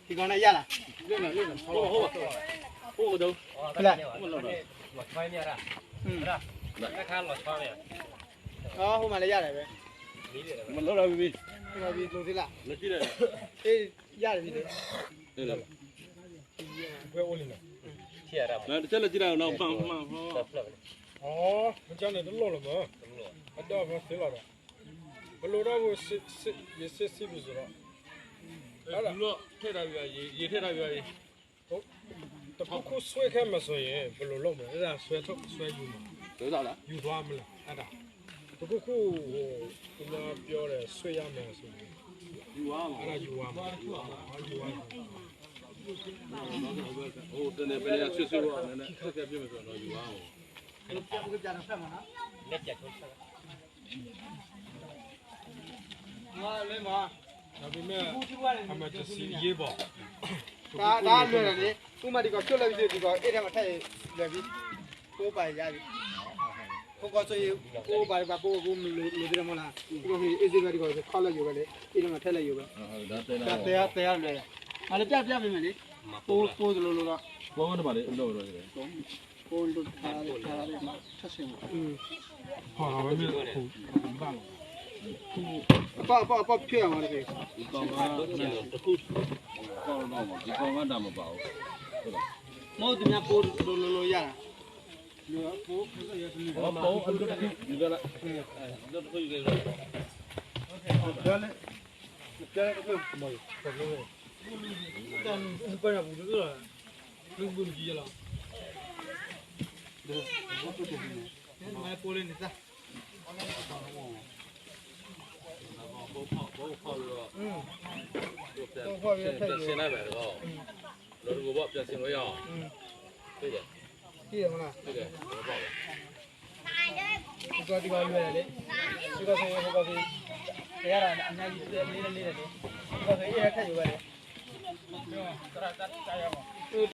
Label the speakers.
Speaker 1: Thì con này ra là ô đâu là đó hôm nay ra này vậy mình lâu rồi vì lâu thế là thế ra là gì đấy
Speaker 2: chắc là chỉ là nó bằng
Speaker 3: mình cho này nó lâu rồi mà ở đó mà thế là lâu đó vừa xí bây giờ đó
Speaker 2: nó thế là gì thế là gì
Speaker 3: tập khu xoay cái mà xoay lâu lâu mà ra xoay thôi xoayอยู่mà
Speaker 2: tới đâu đã
Speaker 3: อยู่သွားမလားအဲ့ဒါတခုခုဟိုကျွန်တော်ပြောတယ်ဆွေးရမယ်ဆိုရင်ယူသွားမှာအဲ့ဒါယူသွားမှာယူသွားမှာ
Speaker 2: ဟိုတနေ့ပဲရဆွဆွရောနည်းနည်းခက်ခဲပြမယ်ဆိုတော့ယူအောင်
Speaker 1: အဲ့လိုပြန်ပြန်ဖက်မှာနော်လက်ချက်ထုတ်ဆက်ဟာလေမ
Speaker 3: ဒါပေမဲ့အမတစီရေးပေါ့
Speaker 1: ဒါလွယ်တယ်လေဥမာဒီကကျွတ်လိုက်ပြီဒီကအဲ့ထဲမှာထည့်လွယ်ပြီပိုးပါရပြီကိုကဆိုရင်ပိုးပါပါပိုးကိုလူတယ်မလားဒီကအေးစေးပဲဒီကခေါက်လိုက်ယူပဲလေအဲ့ထဲမှာထည့်လိုက်ယူပဲ
Speaker 2: ဟုတ်ဒါတဲလာ
Speaker 1: တဲလွယ်ဟာလေပြပြပြင်မယ်လေပိုးလိုတော့
Speaker 2: ဘောင်းတော့ပါလေတော့တော့တယ်
Speaker 1: ပိုးလို့ထားတယ်ထပ်စင်
Speaker 3: ဟာဒါပဲမြေဟိုဘာ
Speaker 1: ပေါ့ဖြစ်အောင်လေ
Speaker 2: ဒီကောင်ကတခုကောင်းတော့ဒီကောင်ကဒါမပါဘူးဟုတ်လား
Speaker 1: မဟုတ်ဒီများပိုးလိုရတာပိုးခက်ရတဲ့
Speaker 2: ဘောပေါင်းအတူတူဒီကလာအဲ့တော့ကိုယူခဲ့တော့
Speaker 1: ဒါလည်းကြားရတဲ့မော်ပေါ်လို့တန်ပရဘူးလို့လူဘူးကြီးရလားဒါဘာလို့တိုးနေလဲမပိုးလေးနေတာ
Speaker 2: ဘောဖောက်ရောဘောဖောက်ရပြန်ဆင်းလိုက်မယ်တော့လောကဘောပြန်ဆင်းလို့ရအောင်对的
Speaker 1: သိရမလား
Speaker 2: 对的ဘောပေါက်
Speaker 1: ဒီကလွယ်တယ်လေဒီကဆိုရင်ဟိုကဆိုရတာအများကြီးလေးလေးတယ်လေဒီကဆိုရင်ရထက်ယူပါလေ